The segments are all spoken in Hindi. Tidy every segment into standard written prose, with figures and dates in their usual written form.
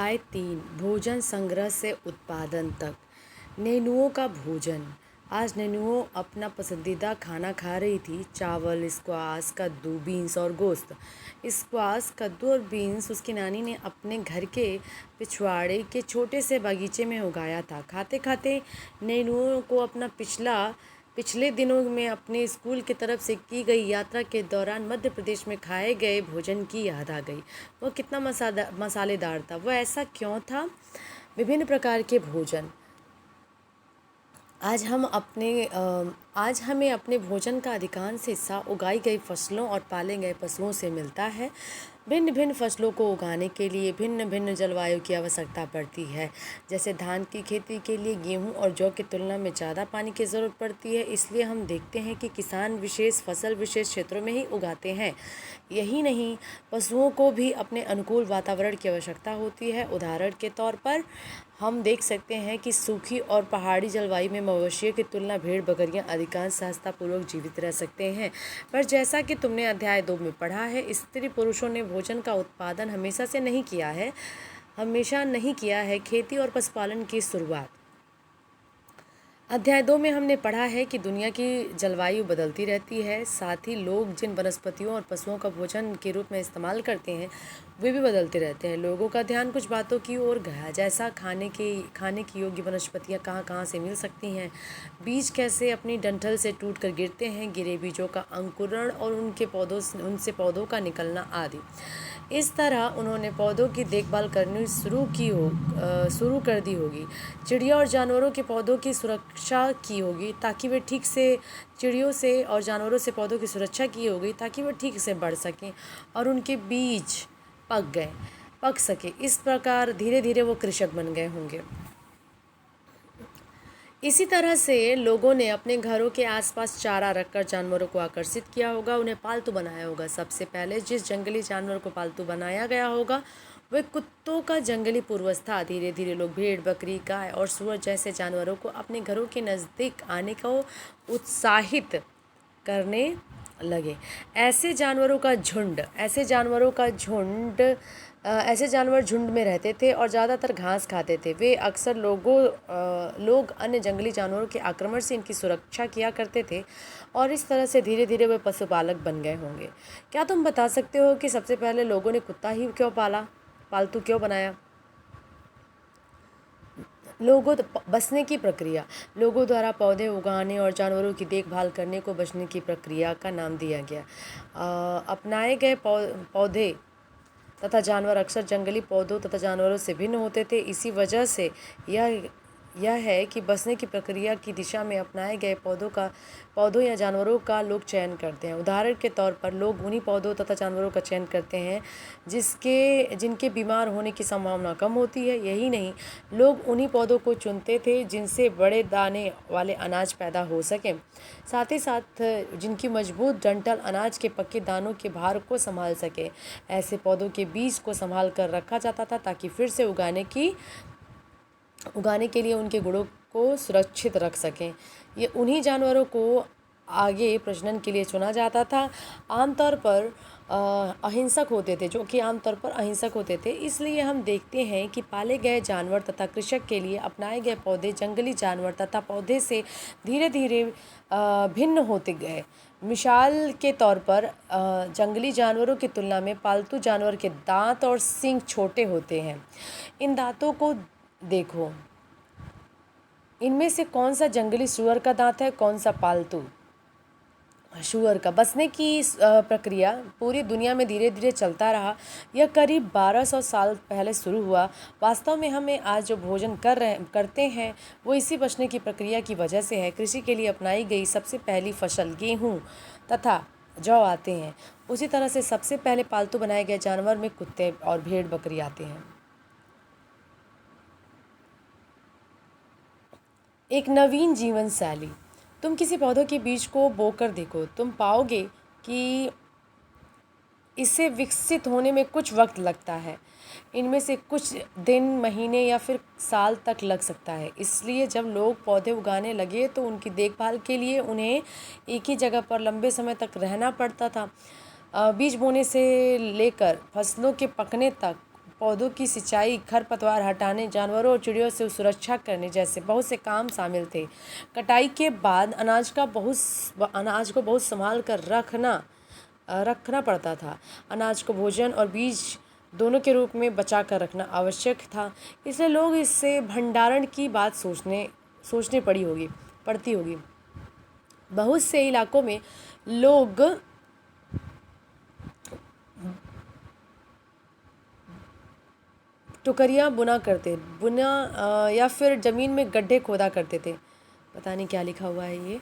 अध्याय 3 भोजन संग्रह से उत्पादन तक। नैनुओं का भोजन। आज नैनुओं अपना पसंदीदा खाना खा रही थी। चावल, स्क्वाश, कद्दू, बीन्स और गोश्त। स्क्वाश, कद्दू और बीन्स उसकी नानी ने अपने घर के पिछवाड़े के छोटे से बगीचे में उगाया था। खाते खाते नैनुओं को अपना पिछले दिनों में अपने स्कूल की तरफ से की गई यात्रा के दौरान मध्य प्रदेश में खाए गए भोजन की याद आ गई। वह कितना मसालेदार था, वह ऐसा क्यों था। विभिन्न प्रकार के भोजन। आज हमें अपने भोजन का अधिकांश हिस्सा उगाई गई फसलों और पाले गए पशुओं से मिलता है। भिन्न भिन्न फसलों को उगाने के लिए भिन्न भिन्न जलवायु की आवश्यकता पड़ती है। जैसे धान की खेती के लिए गेहूं और जौ की तुलना में ज़्यादा पानी की ज़रूरत पड़ती है, इसलिए हम देखते हैं कि किसान विशेष फसल विशेष क्षेत्रों में ही उगाते हैं। यही नहीं, पशुओं को भी अपने अनुकूल वातावरण की आवश्यकता होती है। उदाहरण के तौर पर हम देख सकते हैं कि सूखी और पहाड़ी जलवायु में मवेशियों की तुलना भेड़ बकरियां अधिकांश सहजतापूर्वक जीवित रह सकते हैं। पर जैसा कि तुमने अध्याय 2 में पढ़ा है, स्त्री पुरुषों ने भोजन का उत्पादन हमेशा नहीं किया है। खेती और पशुपालन की शुरुआत। अध्याय 2 में हमने पढ़ा है कि दुनिया की जलवायु बदलती रहती है, साथ ही लोग जिन वनस्पतियों और पशुओं का भोजन के रूप में इस्तेमाल करते हैं वे भी बदलते रहते हैं। लोगों का ध्यान कुछ बातों की ओर गया, जैसा खाने की योग्य वनस्पतियां कहाँ कहाँ से मिल सकती हैं, बीज कैसे अपनी डंठल से टूटकर गिरते हैं, गिरे बीजों का अंकुरण और उनसे पौधों का निकलना आदि। इस तरह उन्होंने पौधों की देखभाल करनी शुरू कर दी होगी। चिड़िया और जानवरों के पौधों की सुरक्षा की होगी ताकि वे ठीक से चिड़ियों से और जानवरों से पौधों की सुरक्षा की होगी ताकि वे ठीक से बढ़ सकें और उनके बीज पक सके। इस प्रकार धीरे धीरे वो कृषक बन गए होंगे। इसी तरह से लोगों ने अपने घरों के आसपास चारा रखकर जानवरों को आकर्षित किया होगा, उन्हें पालतू बनाया होगा। सबसे पहले जिस जंगली जानवर को पालतू बनाया गया होगा वह कुत्तों का जंगली पूर्वज था। धीरे धीरे लोग भेड़, बकरी, गाय और सूअर जैसे जानवरों को अपने घरों के नज़दीक आने को उत्साहित करने लगे। ऐसे जानवर झुंड में रहते थे और ज़्यादातर घास खाते थे। वे अक्सर लोग अन्य जंगली जानवरों के आक्रमण से इनकी सुरक्षा किया करते थे और इस तरह से धीरे धीरे वे पशुपालक बन गए होंगे। क्या तुम बता सकते हो कि सबसे पहले लोगों ने कुत्ता ही क्यों पालतू क्यों बनाया? बसने की प्रक्रिया। लोगों द्वारा पौधे उगाने और जानवरों की देखभाल करने को बसने की प्रक्रिया का नाम दिया गया। अपनाए गए पौधे तथा जानवर अक्सर जंगली पौधों तथा जानवरों से भिन्न होते थे। इसी वजह से यह है कि बसने की प्रक्रिया की दिशा में अपनाए गए पौधों या जानवरों का लोग चयन करते हैं। उदाहरण के तौर पर लोग उन्हीं पौधों तथा जानवरों का चयन करते हैं जिनके बीमार होने की संभावना कम होती है। यही नहीं, लोग उन्हीं पौधों को चुनते थे जिनसे बड़े दाने वाले अनाज पैदा हो सकें, साथ ही साथ जिनकी मजबूत डंठल अनाज के पक्के दानों के भार को संभाल सके। ऐसे पौधों के बीज को संभाल कर रखा जाता था ताकि फिर से उगाने के लिए उनके गुणों को सुरक्षित रख सकें। ये उन्हीं जानवरों को आगे प्रजनन के लिए चुना जाता था, आमतौर पर अहिंसक होते थे। इसलिए हम देखते हैं कि पाले गए जानवर तथा कृषक के लिए अपनाए गए पौधे जंगली जानवर तथा पौधे से धीरे धीरे भिन्न होते गए। मिसाल के तौर पर जंगली जानवरों की तुलना में पालतू जानवर के दांत और सींग छोटे होते हैं। इन दांतों को देखो, इनमें से कौन सा जंगली सूअर का दांत है, कौन सा पालतू सूअर का। बसने की प्रक्रिया पूरी दुनिया में धीरे धीरे चलता रहा। यह करीब 1200 साल पहले शुरू हुआ। वास्तव में हमें आज जो भोजन करते हैं वो इसी बसने की प्रक्रिया की वजह से है। कृषि के लिए अपनाई गई सबसे पहली फसल गेहूँ तथा जौ आते हैं। उसी तरह से सबसे पहले पालतू बनाए गए जानवर में कुत्ते और भेड़ बकरी आते हैं। एक नवीन जीवन शैली। तुम किसी पौधे के बीज को बोकर देखो, तुम पाओगे कि इसे विकसित होने में कुछ वक्त लगता है। इनमें से कुछ दिन, महीने या फिर साल तक लग सकता है। इसलिए जब लोग पौधे उगाने लगे तो उनकी देखभाल के लिए उन्हें एक ही जगह पर लंबे समय तक रहना पड़ता था। बीज बोने से लेकर फसलों के पकने तक पौधों की सिंचाई, खरपतवार हटाने, जानवरों और चिड़ियों से सुरक्षा करने जैसे बहुत से काम शामिल थे। कटाई के बाद अनाज को बहुत संभाल कर रखना पड़ता था। अनाज को भोजन और बीज दोनों के रूप में बचा कर रखना आवश्यक था, इसलिए लोग इससे भंडारण की बात सोचने पड़ती होगी। बहुत से इलाकों में लोग टोकरियाँ बुना या फिर ज़मीन में गड्ढे खोदा करते थे। पता नहीं क्या लिखा हुआ है ये।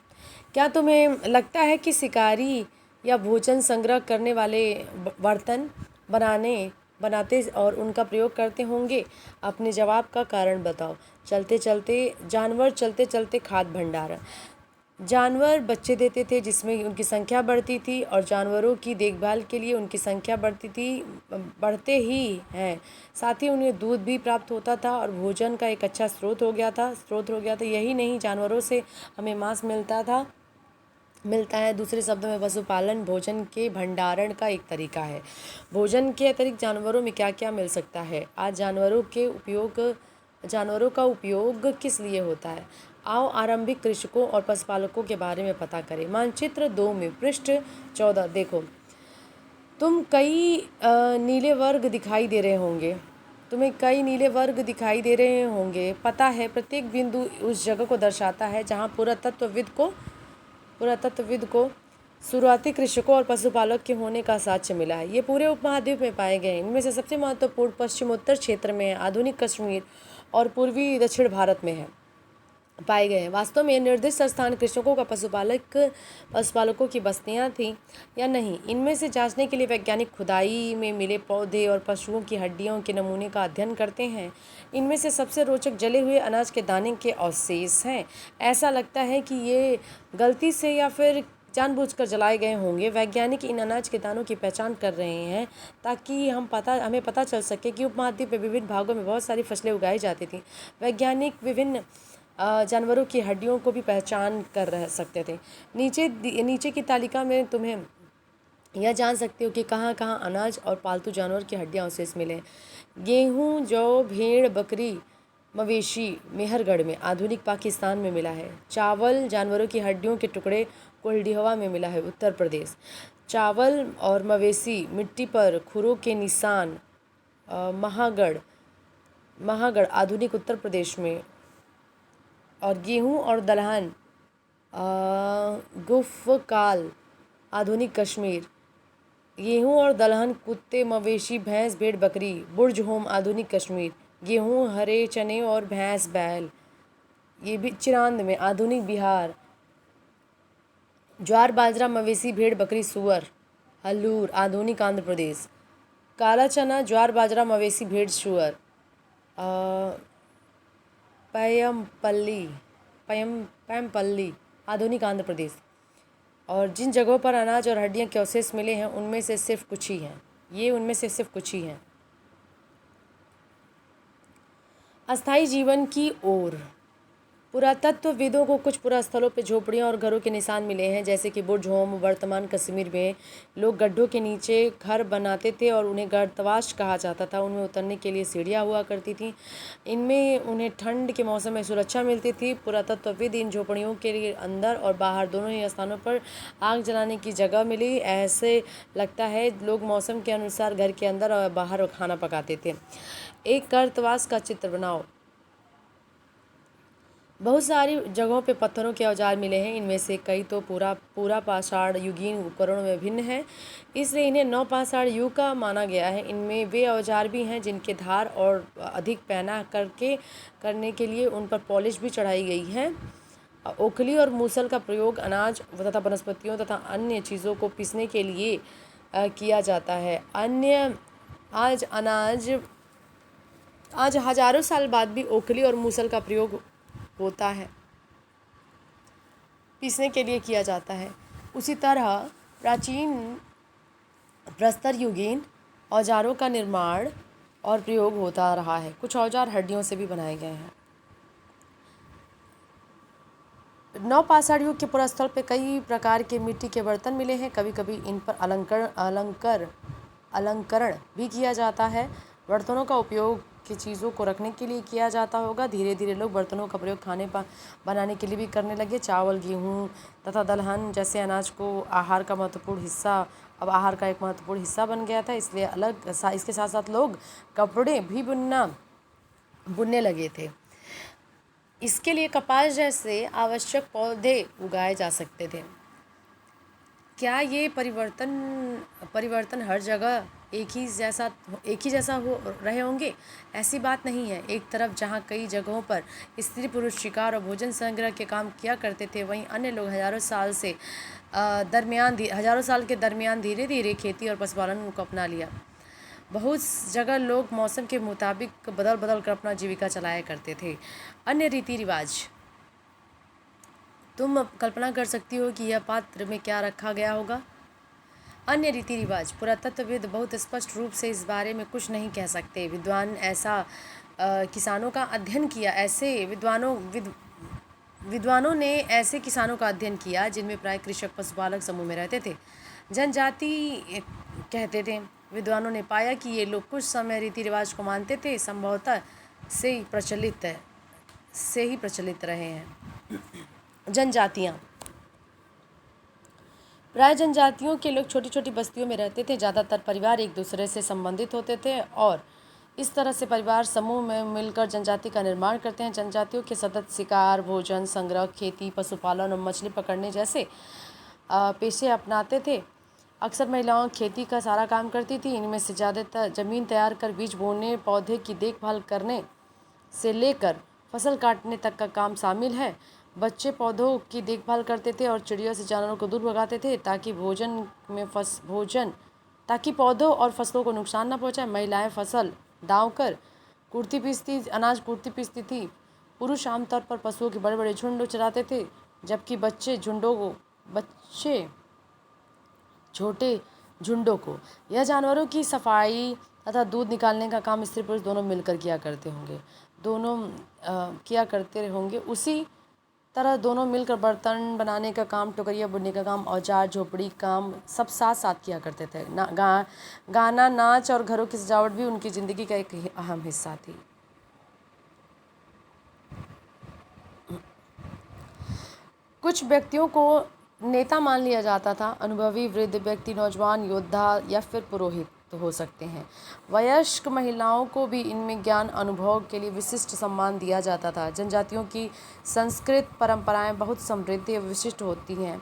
क्या तुम्हें लगता है कि शिकारी या भोजन संग्रह करने वाले बर्तन बनाते और उनका प्रयोग करते होंगे? अपने जवाब का कारण बताओ। चलते चलते खाद भंडारण। जानवर बच्चे देते थे जिसमें उनकी संख्या बढ़ती थी और जानवरों की देखभाल के लिए उनकी संख्या बढ़ते ही हैं। साथ ही उन्हें दूध भी प्राप्त होता था और भोजन का एक अच्छा स्रोत हो गया था। यही नहीं, जानवरों से हमें मांस मिलता है। दूसरे शब्दों में पशुपालन भोजन के भंडारण का एक तरीका है। भोजन के अतिरिक्त जानवरों में क्या क्या मिल सकता है? आज जानवरों का उपयोग किस लिए होता है? आओ आरंभिक कृषकों और पशुपालकों के बारे में पता करें। मानचित्र 2 में पृष्ठ 14 देखो। तुम्हें कई नीले वर्ग दिखाई दे रहे होंगे। पता है, प्रत्येक बिंदु उस जगह को दर्शाता है जहाँ पुरातत्वविद को शुरुआती कृषकों और पशुपालक के होने का साक्ष्य मिला है। ये पूरे उपमहाद्वीप में पाए गए हैं। इनमें से सबसे महत्वपूर्ण पश्चिमोत्तर क्षेत्र में है, आधुनिक कश्मीर और पूर्वी दक्षिण भारत में पाए गए हैं। वास्तव में निर्दिष्ट स्थान कृषकों का पशुपालकों की बस्तियां थीं या नहीं, इनमें से जांचने के लिए वैज्ञानिक खुदाई में मिले पौधे और पशुओं की हड्डियों के नमूने का अध्ययन करते हैं। इनमें से सबसे रोचक जले हुए अनाज के दाने के अवशेष हैं। ऐसा लगता है कि ये गलती से या फिर जानबूझकर जलाए गए होंगे। वैज्ञानिक इन अनाज के दानों की पहचान कर रहे हैं ताकि हमें पता चल सके कि उपमहाद्वीप में विभिन्न भागों में बहुत सारी फसलें उगाई जाती थीं। वैज्ञानिक विभिन्न जानवरों की हड्डियों को भी पहचान कर सकते थे। नीचे की तालिका में तुम्हें यह जान सकते हो कि कहाँ कहाँ अनाज और पालतू जानवर की हड्डियाँ अवशेष मिले। गेहूँ, जौ, भेड़, बकरी, मवेशी मेहरगढ़ में आधुनिक पाकिस्तान में मिला है। चावल, जानवरों की हड्डियों के टुकड़े कोल्डिहवा में मिला है, उत्तर प्रदेश। चावल और मवेशी मिट्टी पर खुरों के निशान महागढ़ आधुनिक उत्तर प्रदेश में। और गेहूँ और दलहन गुफकाल आधुनिक कश्मीर। गेहूँ और दलहन, कुत्ते, मवेशी, भैंस, भेड़, बकरी बुर्ज होम आधुनिक कश्मीर। गेहूँ, हरे चने और भैंस बैल, ये भी चिरांद में आधुनिक बिहार। ज्वार बाजरा, मवेशी, भेड़, बकरी, सुअर हल्लूर आधुनिक आंध्र प्रदेश। काला चना, ज्वार बाजरा, मवेशी, भेड़, सुअर पैमपल्ली आधुनिक आंध्र प्रदेश। और जिन जगहों पर अनाज और हड्डियां के अवशेष मिले हैं उनमें से सिर्फ कुछ ही हैं। अस्थायी जीवन की ओर। पुरातत्वविदों को कुछ पुरास्थलों पर झोपड़ियां और घरों के निशान मिले हैं, जैसे कि बुर्ज होम वर्तमान कश्मीर में। लोग गड्ढों के नीचे घर बनाते थे और उन्हें गर्तवाश कहा जाता था। उनमें उतरने के लिए सीढ़ियां हुआ करती थीं। इनमें उन्हें ठंड के मौसम में सुरक्षा मिलती थी। पुरातत्वविद इन झोपड़ियों के लिए अंदर और बाहर दोनों ही स्थानों पर आग जलाने की जगह मिली। ऐसे लगता है लोग मौसम के अनुसार घर के अंदर और बाहर खाना पकाते थे। एक गर्तवास का चित्र बनाओ। बहुत सारी जगहों पे पत्थरों के औजार मिले हैं। इनमें से कई तो पूरा पाषाण युगीन उपकरणों में भिन्न है, इसलिए इन्हें नवपाषाण युग का माना गया है। इनमें वे औजार भी हैं जिनके धार और अधिक पैना करने के लिए उन पर पॉलिश भी चढ़ाई गई है। ओखली और मूसल का प्रयोग अनाज तथा वनस्पतियों तथा अन्य चीज़ों को पीसने के लिए किया जाता है। आज हजारों साल बाद भी ओखली और मूसल का प्रयोग होता है, पीसने के लिए किया जाता है। उसी तरह प्राचीन प्रस्तर युगीन औजारों का निर्माण और प्रयोग होता रहा है। कुछ औजार हड्डियों से भी बनाए गए हैं। नवपाषाण युग के पुरास्थल पे कई प्रकार के मिट्टी के बर्तन मिले हैं। कभी कभी इन पर अलंकरण भी किया जाता है। बर्तनों का उपयोग की चीज़ों को रखने के लिए किया जाता होगा। धीरे धीरे लोग बर्तनों का प्रयोग बनाने के लिए भी करने लगे। चावल, गेहूँ तथा दलहन जैसे अनाज को आहार का महत्वपूर्ण हिस्सा अब आहार का एक महत्वपूर्ण हिस्सा बन गया था। इसलिए इसके साथ साथ लोग कपड़े भी बुनने लगे थे। इसके लिए कपास जैसे आवश्यक पौधे उगाए जा सकते थे। क्या ये परिवर्तन हर जगह एक ही जैसा हो रहे होंगे? ऐसी बात नहीं है। एक तरफ जहाँ कई जगहों पर स्त्री पुरुष शिकार और भोजन संग्रह के काम किया करते थे, वहीं अन्य लोग हजारों साल के दरमियान धीरे धीरे खेती और पशुपालन को अपना लिया। बहुत जगह लोग मौसम के मुताबिक बदल बदल कर अपना जीविका चलाया करते थे। अन्य रीति रिवाज, तुम अब कल्पना कर सकती हो कि यह पात्र में क्या रखा गया होगा। अन्य रीति रिवाज, पुरातत्वविद बहुत स्पष्ट रूप से इस बारे में कुछ नहीं कह सकते। किसानों का अध्ययन किया ऐसे विद्वानों ने ऐसे किसानों का अध्ययन किया जिनमें प्राय कृषक पशुपालक समूह में रहते थे। जनजाति कहते थे। विद्वानों ने पाया कि ये लोग कुछ समय रीति रिवाज को मानते थे, संभवतः से ही प्रचलित रहे हैं। जनजातियाँ, प्राय जनजातियों के लोग छोटी छोटी बस्तियों में रहते थे। ज़्यादातर परिवार एक दूसरे से संबंधित होते थे और इस तरह से परिवार समूह में मिलकर जनजाति का निर्माण करते हैं। जनजातियों के सदस्य शिकार, भोजन संग्रह, खेती, पशुपालन और मछली पकड़ने जैसे पेशे अपनाते थे। अक्सर महिलाओं खेती का सारा काम करती थी। इनमें से ज़्यादातर जमीन तैयार कर बीज बोने, पौधे की देखभाल करने से लेकर फसल काटने तक का काम शामिल है। बच्चे पौधों की देखभाल करते थे और चिड़ियों से जानवरों को दूर भगाते थे ताकि पौधों और फसलों को नुकसान न पहुंचाए। महिलाएं फसल दांव कर अनाज कूटती पीसती थी। पुरुष आमतौर पर पशुओं के बड़े बड़े झुंड चराते थे, जबकि बच्चे छोटे झुंडों को यह जानवरों की सफाई तथा दूध निकालने का काम स्त्री पुरुष दोनों मिलकर किया करते होंगे। उसी तरह दोनों मिलकर बर्तन बनाने का काम, टोकरिया बुनने का काम, औजार, झोपड़ी काम सब साथ साथ किया करते थे। गाना, नाच और घरों की सजावट भी उनकी ज़िंदगी का एक अहम हिस्सा थी। कुछ व्यक्तियों को नेता मान लिया जाता था। अनुभवी वृद्ध व्यक्ति, नौजवान, योद्धा या फिर पुरोहित हो सकते हैं। वयस्क महिलाओं को भी इनमें ज्ञान अनुभव के लिए विशिष्ट सम्मान दिया जाता था। जनजातियों की संस्कृत परंपराएं बहुत समृद्ध और विशिष्ट होती हैं।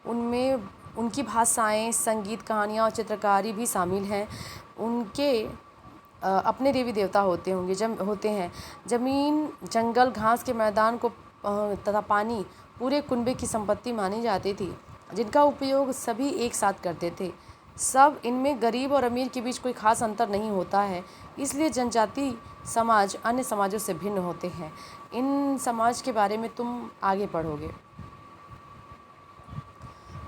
उनमें उनकी भाषाएं, संगीत, कहानियाँ और चित्रकारी भी शामिल हैं। उनके अपने देवी देवता होते हैं। जमीन, जंगल, घास के मैदान को तथा पानी पूरे कुनबे की संपत्ति मानी जाती थी, जिनका उपयोग सभी एक साथ करते थे। इनमें गरीब और अमीर के बीच कोई खास अंतर नहीं होता है, इसलिए जनजाति समाज अन्य समाजों से भिन्न होते हैं। इन समाज के बारे में तुम आगे पढ़ोगे।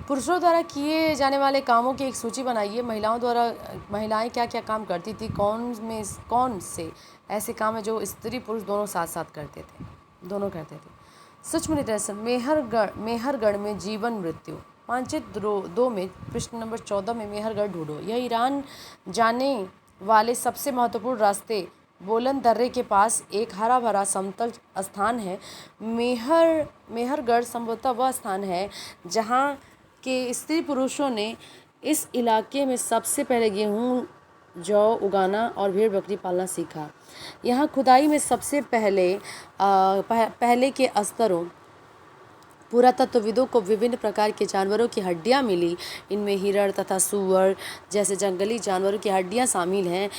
पुरुषों द्वारा किए जाने वाले कामों की एक सूची बनाइए। महिलाएं क्या क्या काम करती थी? कौन से ऐसे काम हैं जो स्त्री पुरुष दोनों साथ साथ करते थे? सूक्ष्म निदर्शन, मेहरगढ़ में जीवन मृत्यु। मानचित्र 2 में पृष्ठ नंबर 14 में मेहरगढ़ ढूंढो। यह ईरान जाने वाले सबसे महत्वपूर्ण रास्ते बोलन दर्रे के पास एक हरा भरा समतल स्थान है। मेहरगढ़ संभवतः वह स्थान है जहाँ के स्त्री पुरुषों ने इस इलाके में सबसे पहले गेहूँ, जौ उगाना और भेड़ बकरी पालना सीखा। यहाँ खुदाई में सबसे पहले के स्तरों पुरातत्वविदों को विभिन्न प्रकार के जानवरों की हड्डियाँ मिली। इनमें हिरण तथा सूअर जैसे जंगली जानवरों की हड्डियाँ शामिल हैं।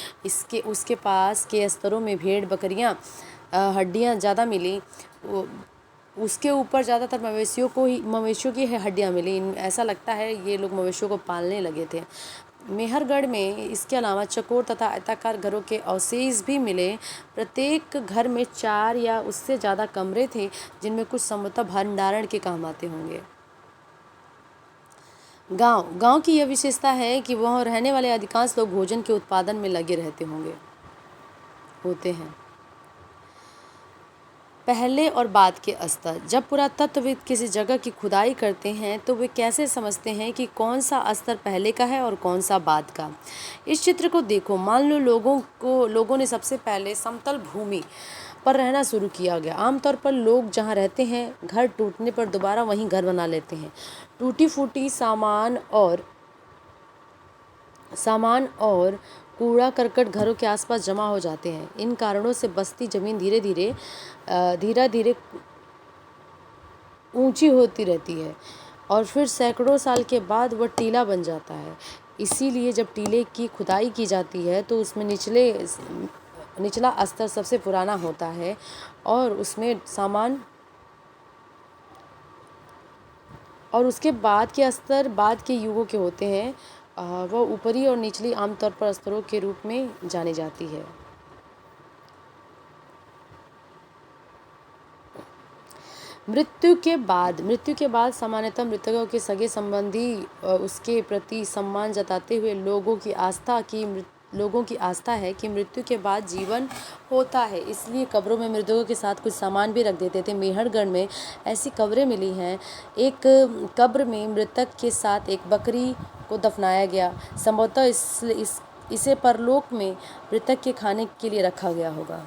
उसके पास के स्तरों में भेड़ बकरियाँ हड्डियाँ ज़्यादा मिली। उसके ऊपर ज़्यादातर मवेशियों की हड्डियाँ मिली। ऐसा लगता है ये लोग मवेशियों को पालने लगे थे। मेहरगढ़ में इसके अलावा चकोर तथा आयताकार घरों के अवशेष भी मिले। प्रत्येक घर में 4 या उससे ज़्यादा कमरे थे, जिनमें कुछ संभवतः भंडारण के काम आते होंगे। गांव की यह विशेषता है कि वहाँ रहने वाले अधिकांश लोग भोजन के उत्पादन में लगे होते हैं। पहले और बाद के स्तर। जब पुरातत्वविद किसी जगह की खुदाई करते हैं तो वे कैसे समझते हैं कि कौन सा स्तर पहले का है और कौन सा बाद का। इस चित्र को देखो, मान लो लोगों ने सबसे पहले समतल भूमि पर रहना शुरू किया गया। आमतौर पर लोग जहाँ रहते हैं, घर टूटने पर दोबारा वहीं घर बना लेते हैं। टूटी फूटी सामान और कूड़ा करकट घरों के आसपास जमा हो जाते हैं। इन कारणों से बस्ती जमीन धीरे धीरे ऊंची होती रहती है और फिर सैकड़ों साल के बाद वह टीला बन जाता है। इसीलिए जब टीले की खुदाई की जाती है तो उसमें निचला स्तर सबसे पुराना होता है और उसमें सामान, और उसके बाद के स्तर बाद के युगों के होते हैं। वह ऊपरी और निचली आमतौर पर स्तरों के रूप में जानी जाती है। मृत्यु के बाद सामान्यतः मृतकों के सगे संबंधी उसके प्रति सम्मान जताते हुए लोगों की आस्था है कि मृत्यु के बाद जीवन होता है, इसलिए कब्रों में मृतकों के साथ कुछ सामान भी रख देते थे। मेहरगढ़ में ऐसी कब्रें मिली हैं। एक कब्र में मृतक के साथ एक बकरी को दफनाया गया। संभवतः इसे परलोक में मृतक के खाने के लिए रखा गया होगा।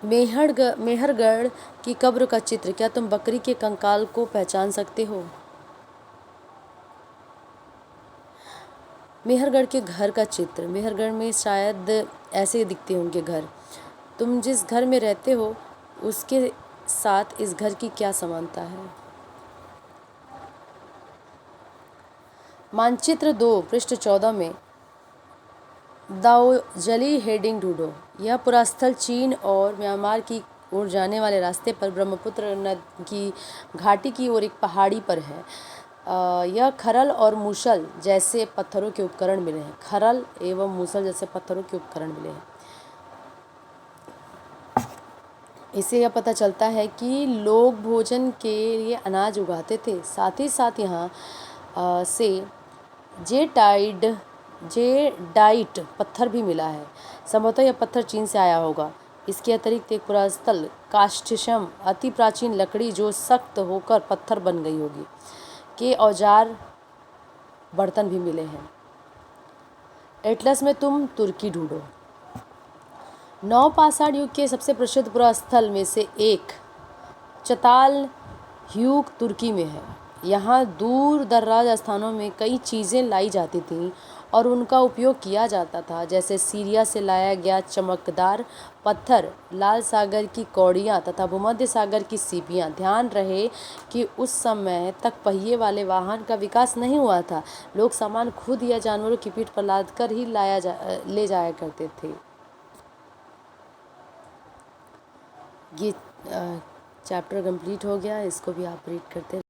मेहरगढ़ की कब्र का चित्र। क्या तुम बकरी के कंकाल को पहचान सकते हो? मेहरगढ़ के घर का चित्र। मेहरगढ़ में शायद ऐसे दिखते होंगे घर। तुम जिस घर में रहते हो उसके साथ इस घर की क्या समानता है? मानचित्र 2 पृष्ठ 14 में दाओजली हेडिंग ढूंढो। यह पुरास्थल चीन और म्यांमार की ओर जाने वाले रास्ते पर ब्रह्मपुत्र नदी की घाटी की ओर एक पहाड़ी पर है। यह खरल और मूसल जैसे पत्थरों के उपकरण मिले हैं। खरल एवं मूसल जैसे पत्थरों के उपकरण मिले हैं। इससे यह पता चलता है कि लोग भोजन के लिए अनाज उगाते थे। साथ ही साथ यहाँ से जेडाइट पत्थर भी मिला है। संभवतः यह पत्थर चीन से आया होगा। इसके अतिरिक्त एक पुरास्थल काष्ठशम अति प्राचीन लकड़ी जो सख्त होकर पत्थर बन गई होगी के औजार बर्तन भी मिले हैं। एटलस में तुम तुर्की ढूंढो। नवपाषाण युग के सबसे प्रसिद्ध पुरास्थल में से एक चतालह्यूक तुर्की में है। यहाँ दूर दराज स्थानों में कई चीज़ें लाई जाती थीं और उनका उपयोग किया जाता था, जैसे सीरिया से लाया गया चमकदार पत्थर, लाल सागर की कौड़ियाँ तथा भूमध्य सागर की सीपियाँ। ध्यान रहे कि उस समय तक पहिए वाले वाहन का विकास नहीं हुआ था। लोग सामान खुद या जानवरों की पीठ पर लाद कर ही ले जाया करते थे। ये चैप्टर कंप्लीट हो गया। इसको भी आप रीड करते